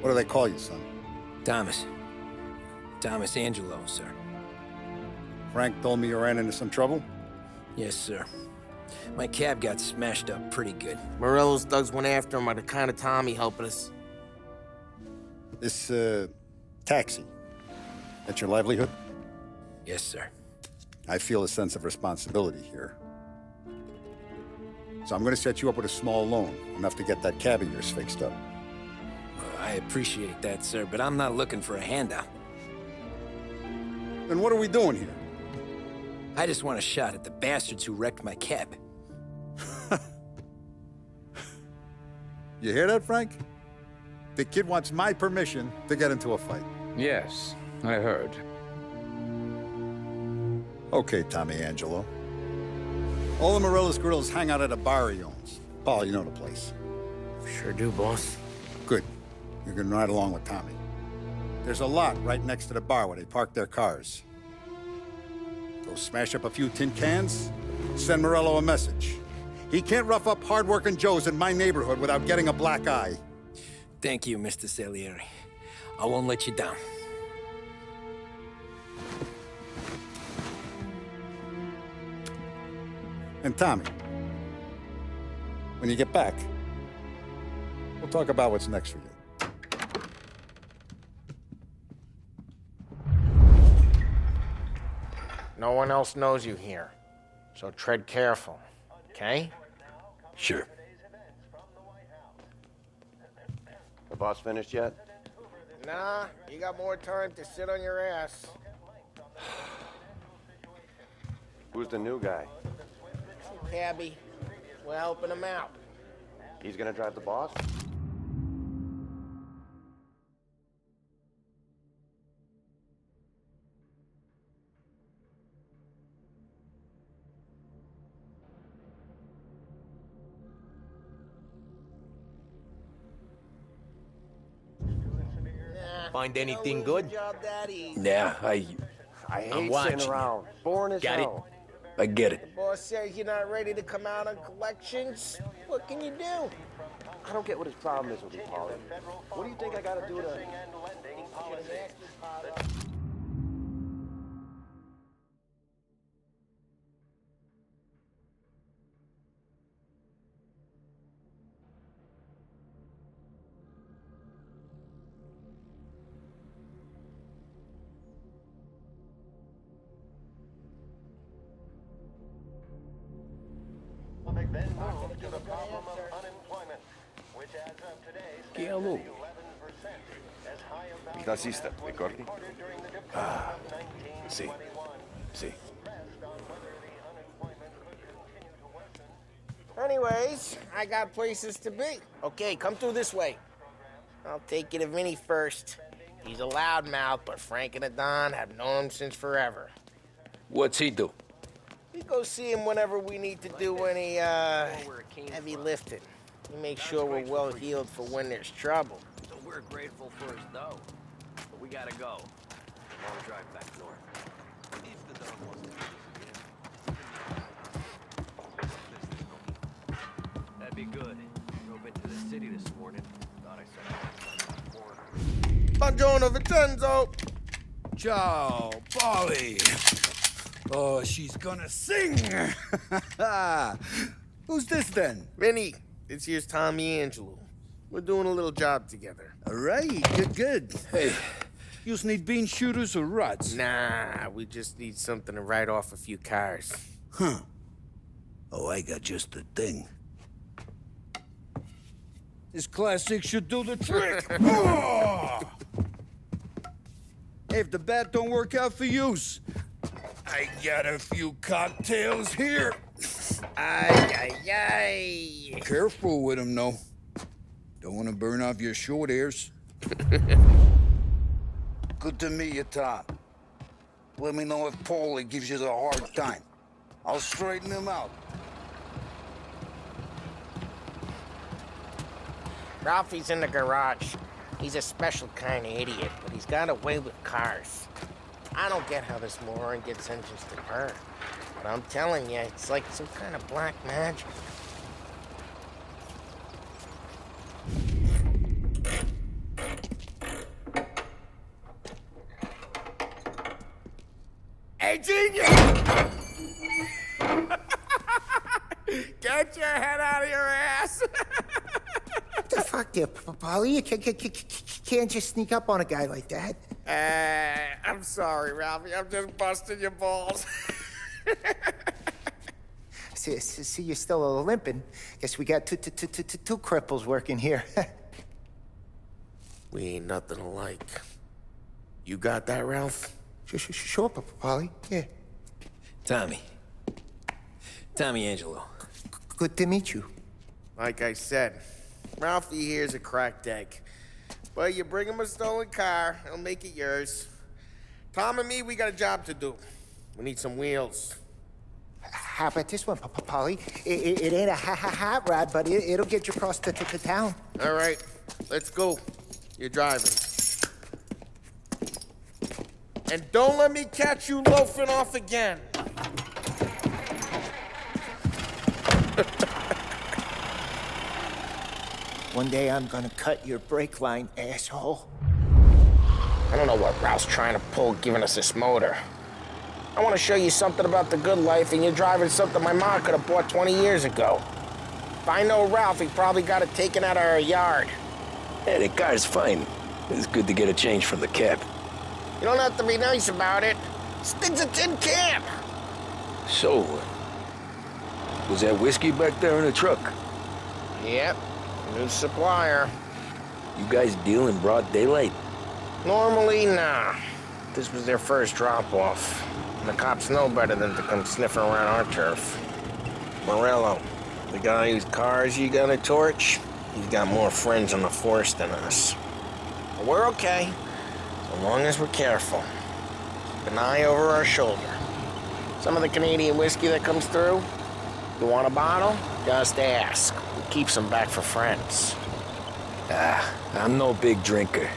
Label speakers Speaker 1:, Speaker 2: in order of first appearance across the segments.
Speaker 1: What do they call you, son?
Speaker 2: Thomas. Thomas Angelo, sir.
Speaker 1: Frank told me you ran into some trouble?
Speaker 2: Yes, sir. My cab got smashed up pretty good.
Speaker 3: Morello's thugs went after him by the kind of time he helped us.
Speaker 1: This, taxi. That's your livelihood?
Speaker 2: Yes, sir.
Speaker 1: I feel a sense of responsibility here. So I'm gonna set you up with a small loan, enough to get that cab of yours fixed up.
Speaker 2: I appreciate that, sir, but I'm not looking for a handout.
Speaker 1: Then what are we doing here?
Speaker 2: I just want a shot at the bastards who wrecked my cab.
Speaker 1: You hear that, Frank? The kid wants my permission to get into a fight.
Speaker 4: Yes, I heard.
Speaker 1: Okay, Tommy Angelo. All the Morello's grills hang out at a bar he owns. Paul, you know the place.
Speaker 3: Sure do, boss.
Speaker 1: Good. You can ride along with Tommy. There's a lot right next to the bar where they park their cars. Go smash up a few tin cans, send Morello a message. He can't rough up hard-working Joes in my neighborhood without getting a black eye.
Speaker 2: Thank you, Mr. Salieri. I won't let you down.
Speaker 1: And Tommy, when you get back, we'll talk about what's next for you.
Speaker 3: No one else knows you here, so tread careful, okay?
Speaker 2: Sure.
Speaker 5: The boss finished yet?
Speaker 3: Nah, you got more time to sit on your ass.
Speaker 5: Who's the new guy?
Speaker 3: Cabby, we're helping him out.
Speaker 5: He's gonna drive the boss?
Speaker 2: Find anything good?
Speaker 3: Job that easy.
Speaker 2: Yeah,
Speaker 5: I hate
Speaker 2: watching
Speaker 5: sitting around. Boring as
Speaker 2: Got it?
Speaker 5: hell.
Speaker 2: I get it.
Speaker 3: Boss says you're not ready to come out on collections. What can you do?
Speaker 5: I don't get what his problem is with you, Paulie. What do you think I gotta do to...
Speaker 6: Then move to the problem of unemployment, which as of today stands at 11%, as high a value as was recorded during the dip of 1921.
Speaker 2: See.
Speaker 6: Pressed on whether the unemployment could continue to worsen.
Speaker 3: Anyways, I got places to be. Okay, come through this way. I'll take you to Vinny first. He's a loudmouth, but Frank and the Don have known him since forever.
Speaker 2: What's he do?
Speaker 3: We go see him whenever we need to do any, heavy lifting. We make sure we're well healed for when there's trouble.
Speaker 7: So we're grateful for his dough. But we gotta go. Long drive back north. If the Don wants to that'd be good. Drove into the city this morning. Thought I saw
Speaker 3: Buongiorno, Vincenzo!
Speaker 8: Ciao, Polly. Oh, she's gonna sing. Who's this then?
Speaker 3: Vinny, this here's Tommy Angelo. We're doing a little job together.
Speaker 8: All right, good. Hey, you need bean shooters or rods?
Speaker 3: Nah, we just need something to write off a few cars.
Speaker 8: Huh. Oh, I got just the thing. This classic should do the trick. Oh! Hey, if the bat don't work out for use, I got a few cocktails here.
Speaker 3: Ay.
Speaker 8: Careful with them, though. Don't want to burn off your short hairs. Good to meet you, Tom. Let me know if Paulie gives you the hard time. I'll straighten him out.
Speaker 3: Ralphie's in the garage. He's a special kind of idiot, but he's got a way with cars. I don't get how this moron gets engines to burn. But I'm telling you, it's like some kind of black magic. Get your head out of your ass!
Speaker 9: What the fuck there, Polly? You can't just sneak up on a guy like that.
Speaker 3: I'm sorry, Ralphie. I'm just busting your balls.
Speaker 9: See, you're still limping. Guess we got two cripples working here.
Speaker 3: We ain't nothing alike. You got that, Ralph?
Speaker 9: Sure, Polly. Yeah.
Speaker 2: Tommy Angelo.
Speaker 9: Good to meet you.
Speaker 3: Like I said, Ralphie here's a cracked egg. But you bring him a stolen car, he'll make it yours. Tom and me, we got a job to do. We need some wheels.
Speaker 9: How about this one, Polly? It ain't a hot rod, but it'll get you across to town.
Speaker 3: All right, let's go. You're driving. And don't let me catch you loafing off again.
Speaker 9: One day I'm gonna cut your brake line, asshole.
Speaker 3: I don't know what Ralph's trying to pull giving us this motor. I want to show you something about the good life, and you're driving something my mom could have bought 20 years ago. If I know Ralph, he probably got it taken out of our yard.
Speaker 2: Yeah, the car's fine. It's good to get a change from the cab.
Speaker 3: You don't have to be nice about it. This thing's a tin can.
Speaker 2: So, was that whiskey back there in the truck?
Speaker 3: Yep, new supplier.
Speaker 2: You guys deal in broad daylight?
Speaker 3: Normally, nah. This was their first drop-off. And the cops know better than to come sniffing around our turf. Morello, the guy whose cars you got a torch, he's got more friends on the force than us. But we're okay, so long as we're careful. Keep an eye over our shoulder. Some of the Canadian whiskey that comes through, you want a bottle? Just ask. We keep some back for friends.
Speaker 2: I'm no big drinker.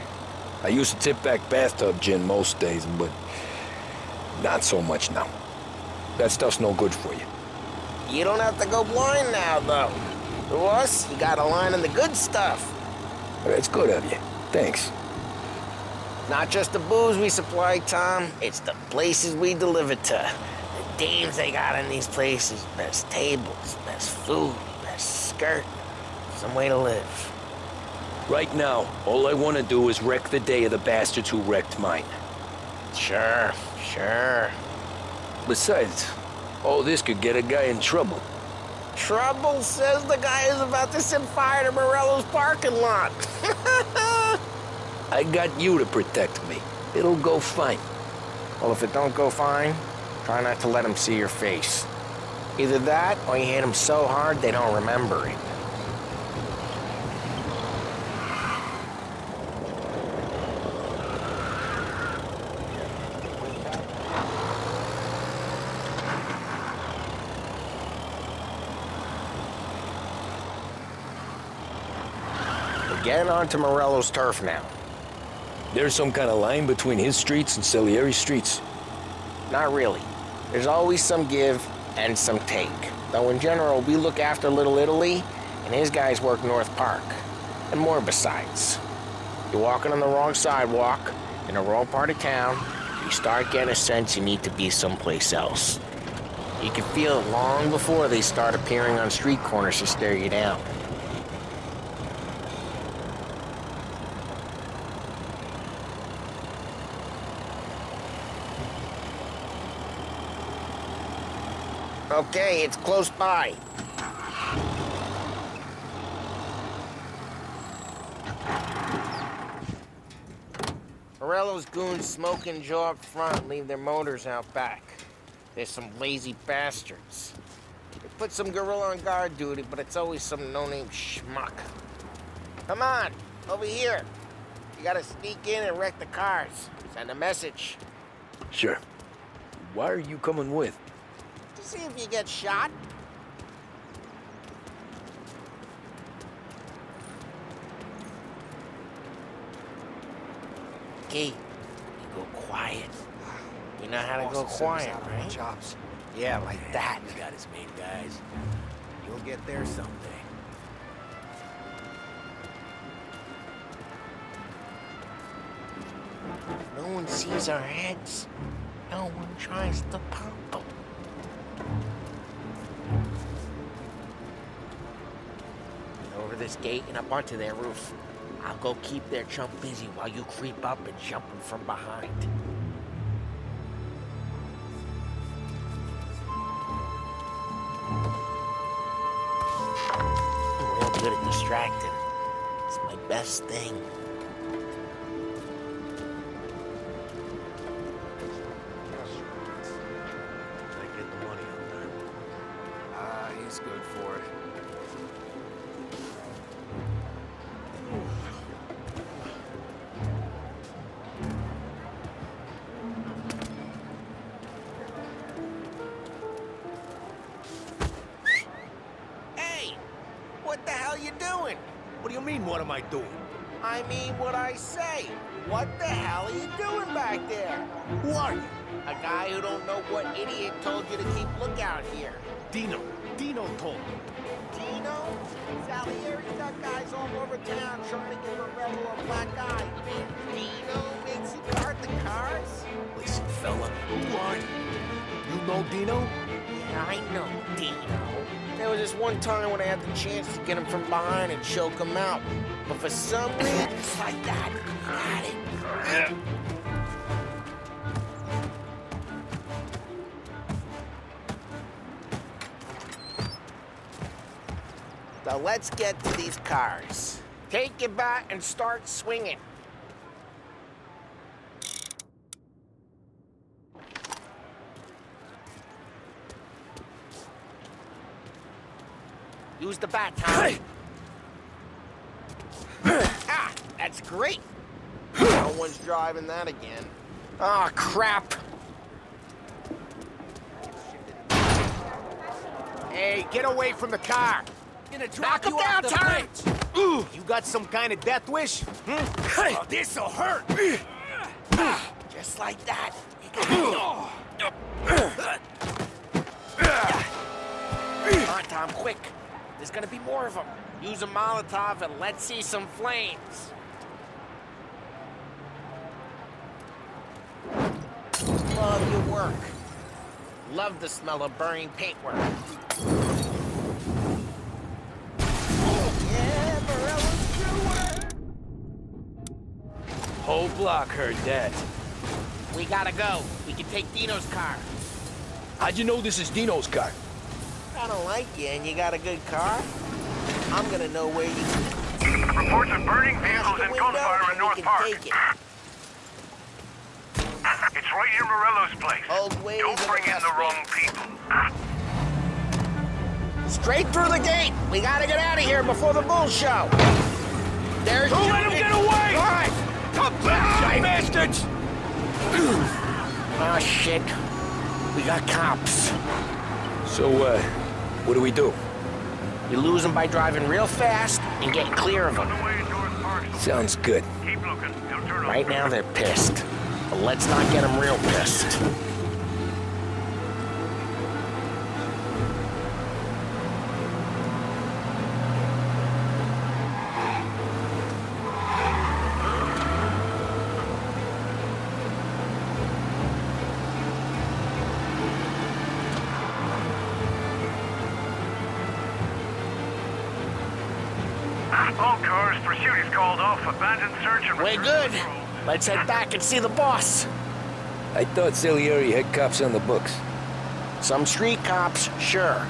Speaker 2: I used to tip back bathtub gin most days, but not so much now. That stuff's no good for you.
Speaker 3: You don't have to go blind now, though. To us, you got a line on the good stuff.
Speaker 2: That's good of you. Thanks.
Speaker 3: Not just the booze we supply, Tom. It's the places we deliver to. The dames they got in these places. Best tables, best food, best skirt. Some way to live.
Speaker 2: Right now, all I want to do is wreck the day of the bastards who wrecked mine.
Speaker 3: Sure.
Speaker 2: Besides, all this could get a guy in trouble.
Speaker 3: Trouble says the guy is about to set fire to Morello's parking lot.
Speaker 2: I got you to protect me. It'll go fine.
Speaker 3: Well, if it don't go fine, try not to let him see your face. Either that, or you hit him so hard they don't remember it. We're getting onto Morello's turf now.
Speaker 2: There's some kind of line between his streets and Salieri's streets.
Speaker 3: Not really. There's always some give and some take. Though in general, we look after Little Italy, and his guys work North Park. And more besides. You're walking on the wrong sidewalk, in the wrong part of town, you start getting a sense you need to be someplace else. You can feel it long before they start appearing on street corners to stare you down. Okay, it's close by. Morello's goons smoke and jaw up front and leave their motors out back. They're some lazy bastards. They put some gorilla on guard duty, but it's always some no-name schmuck. Come on, over here. You gotta sneak in and wreck the cars. Send a message.
Speaker 2: Sure. Why are you coming with?
Speaker 3: To see if you get shot. Okay, you go quiet. You know how to go quiet, right?
Speaker 9: Jobs.
Speaker 3: Yeah, like that.
Speaker 7: He's got his main guys. You'll get there someday.
Speaker 3: No one sees our heads. No one tries to pop them. to this gate and up onto their roof. I'll go keep their chump busy while you creep up and jump him from behind. I'm real good at distracting. It's my best thing.
Speaker 7: I get the money on time.
Speaker 2: Ah, he's good for it.
Speaker 3: Hey! What the hell you doing?
Speaker 7: What do you mean, what am I doing?
Speaker 3: I mean what I say. What the hell are you doing back there?
Speaker 7: Who are you?
Speaker 3: A guy who don't know what idiot told you to keep lookout here.
Speaker 7: Dino. Dino told me.
Speaker 3: Dino? Salieri's got guys all over town trying to give Morello a black eye. Dino makes you guard the cars?
Speaker 7: Listen, fella, who are you? You know Dino?
Speaker 3: Yeah, I know Dino. There was this one time when I had the chance to get him from behind and choke him out. But for some reason, just like that, got it. So let's get to these cars. Take your bat and start swinging. Use the bat, Tommy. Ah, that's great. No one's driving that again. Oh, crap.
Speaker 7: Hey, get away from the car!
Speaker 3: Knock him down, Tommy!
Speaker 7: Ooh, you got some kind of death wish? Hmm? Oh, this'll hurt!
Speaker 3: Just like that. You got it. Come on, Tom, quick. There's gonna be more of them. Use a Molotov and let's see some flames. Love your work. Love the smell of burning paintwork. Yeah, Morello's doer.
Speaker 2: Whole block heard that.
Speaker 3: We gotta go. We can take Dino's car.
Speaker 2: How'd you know this is Dino's car?
Speaker 3: I don't like you and you got a good car. I'm gonna know where you can.
Speaker 10: Reports of burning vehicles and gunfire in North Park.
Speaker 3: Take it.
Speaker 10: It's right near Morello's place.
Speaker 3: Old ways
Speaker 10: Don't
Speaker 3: are
Speaker 10: bring
Speaker 3: the
Speaker 10: in
Speaker 3: best
Speaker 10: the wrong
Speaker 3: ways.
Speaker 10: people.
Speaker 3: Straight through the gate. We gotta get out of here before the bull show. There's
Speaker 2: Don't let him get away!
Speaker 3: All right.
Speaker 2: Come back, bastards!
Speaker 3: Oh, shit. We got cops.
Speaker 2: So, what do we do?
Speaker 3: You lose them by driving real fast and getting clear of them.
Speaker 10: On the way to North Park.
Speaker 2: Sounds good.
Speaker 10: Keep looking. He'll turn
Speaker 3: Right now they're pissed. But let's not get them real pissed.
Speaker 10: All cars, pursuit is called off. Abandoned search and
Speaker 3: We're good. Let's head back and see the boss.
Speaker 2: I thought Salieri had cops on the books.
Speaker 3: Some street cops, sure.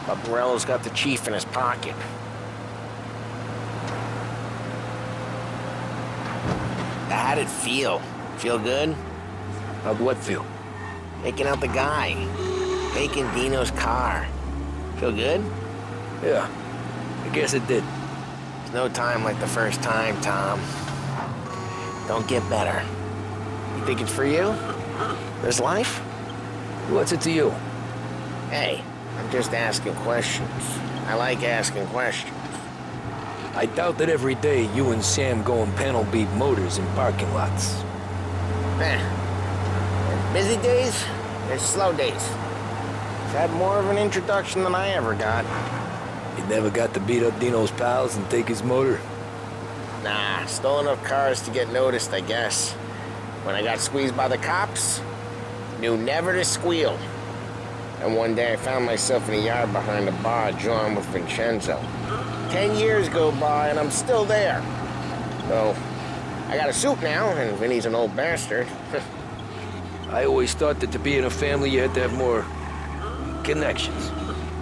Speaker 3: But Morello's got the chief in his pocket. How'd it feel? Feel good?
Speaker 2: How'd what feel?
Speaker 3: Taking out the guy. Taking Dino's car. Feel good?
Speaker 2: Yeah, I guess it did.
Speaker 3: There's no time like the first time, Tom. Don't get better. You think it's for you? This life?
Speaker 2: What's it to you?
Speaker 3: Hey, I'm just asking questions. I like asking questions.
Speaker 2: I doubt that every day you and Sam go and panel beat motors in parking lots.
Speaker 3: There's busy days, there's slow days. It's had more of an introduction than I ever got.
Speaker 2: You never got to beat up Dino's pals and take his motor?
Speaker 3: Nah, stole enough cars to get noticed, I guess. When I got squeezed by the cops, knew never to squeal. And one day I found myself in the yard behind the bar, drawing with Vincenzo. 10 years go by and I'm still there. So, I got a suit now, and Vinny's an old bastard.
Speaker 2: I always thought that to be in a family you had to have more connections.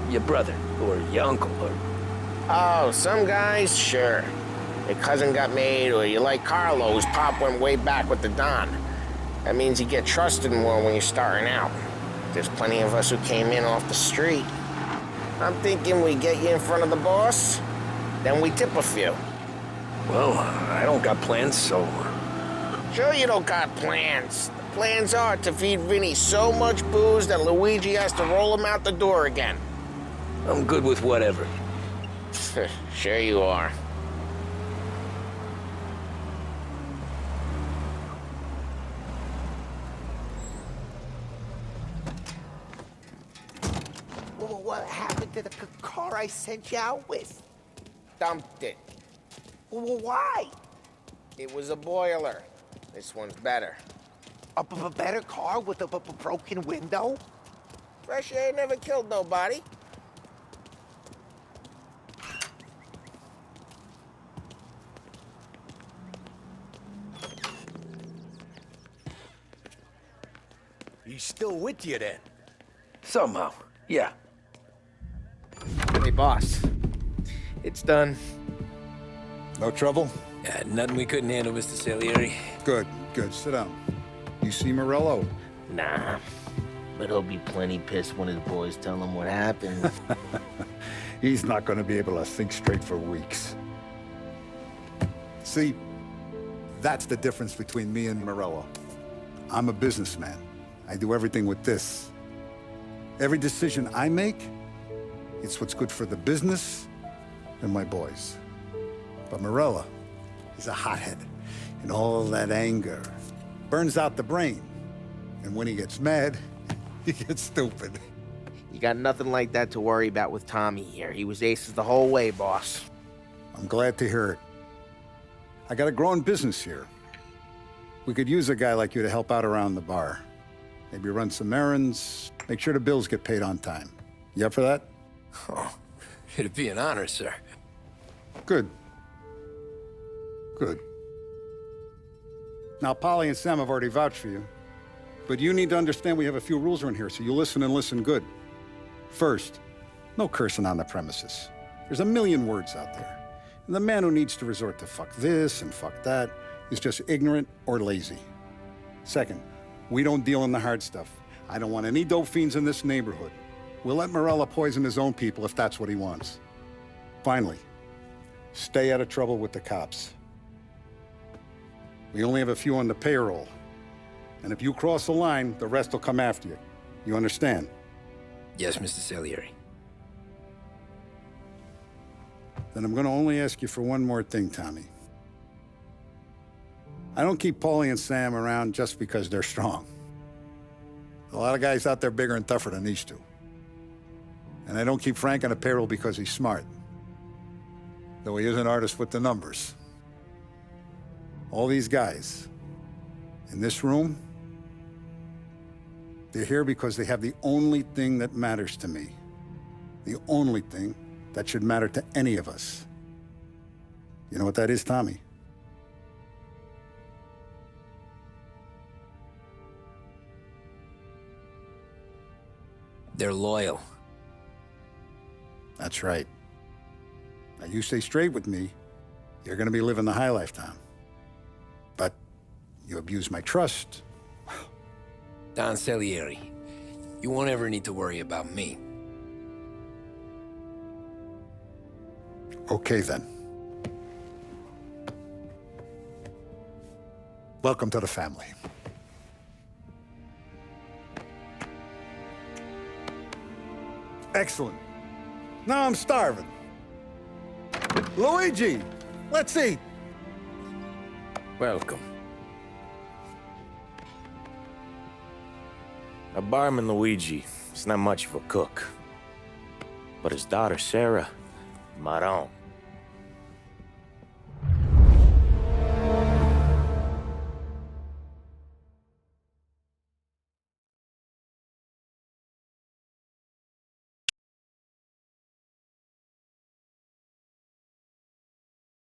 Speaker 2: Your brother, or your uncle, or...
Speaker 3: Oh, some guys, sure. Your cousin got made, or you like Carlo, whose pop went way back with the Don. That means you get trusted more when you're starting out. There's plenty of us who came in off the street. I'm thinking we get you in front of the boss, then we tip a few.
Speaker 2: Well, I don't got plans, so...
Speaker 3: Sure you don't got plans. The plans are to feed Vinny so much booze that Luigi has to roll him out the door again.
Speaker 2: I'm good with whatever.
Speaker 3: Sure you are.
Speaker 9: Well, what happened to the car I sent you out with?
Speaker 3: Dumped it.
Speaker 9: Well, why?
Speaker 3: It was a boiler. This one's better.
Speaker 9: A better car with a broken window?
Speaker 3: Fresh air never killed nobody.
Speaker 7: He's still with you then?
Speaker 2: Somehow, yeah.
Speaker 3: Hey, boss. It's done.
Speaker 1: No trouble?
Speaker 7: Yeah, nothing we couldn't handle, Mr. Salieri.
Speaker 1: Good, good. Sit down. You see Morello?
Speaker 3: Nah. But he'll be plenty pissed when his boys tell him what happened.
Speaker 1: He's not going to be able to think straight for weeks. See, that's the difference between me and Morello. I'm a businessman. I do everything with this. Every decision I make, it's what's good for the business and my boys. But Morello, he's a hothead. And all that anger burns out the brain. And when he gets mad, he gets stupid.
Speaker 3: You got nothing like that to worry about with Tommy here. He was aces the whole way, boss.
Speaker 1: I'm glad to hear it. I got a growing business here. We could use a guy like you to help out around the bar. Maybe run some errands, make sure the bills get paid on time. You up for that?
Speaker 7: Oh, it'd be an honor, sir.
Speaker 1: Good. Good. Now, Polly and Sam have already vouched for you. But you need to understand we have a few rules around here, so you listen and listen good. First, no cursing on the premises. There's a million words out there. And the man who needs to resort to fuck this and fuck that is just ignorant or lazy. Second, we don't deal in the hard stuff. I don't want any dope fiends in this neighborhood. We'll let Morella poison his own people if that's what he wants. Finally, stay out of trouble with the cops. We only have a few on the payroll. And if you cross the line, the rest will come after you. You understand?
Speaker 7: Yes, Mr. Salieri.
Speaker 1: Then I'm gonna only ask you for one more thing, Tommy. I don't keep Paulie and Sam around just because they're strong. A lot of guys out there bigger and tougher than these two. And I don't keep Frank on the payroll because he's smart. Though he is an artist with the numbers. All these guys in this room, they're here because they have the only thing that matters to me. The only thing that should matter to any of us. You know what that is, Tommy?
Speaker 7: They're loyal.
Speaker 1: That's right. Now, you stay straight with me, you're gonna be living the high life, Tom. But you abuse my trust.
Speaker 7: Don Salieri, you won't ever need to worry about me.
Speaker 1: Okay, then. Welcome to the family. Excellent. Now I'm starving. Luigi, let's eat.
Speaker 5: Welcome. A barman Luigi is not much of a cook. But his daughter, Sarah, Maron.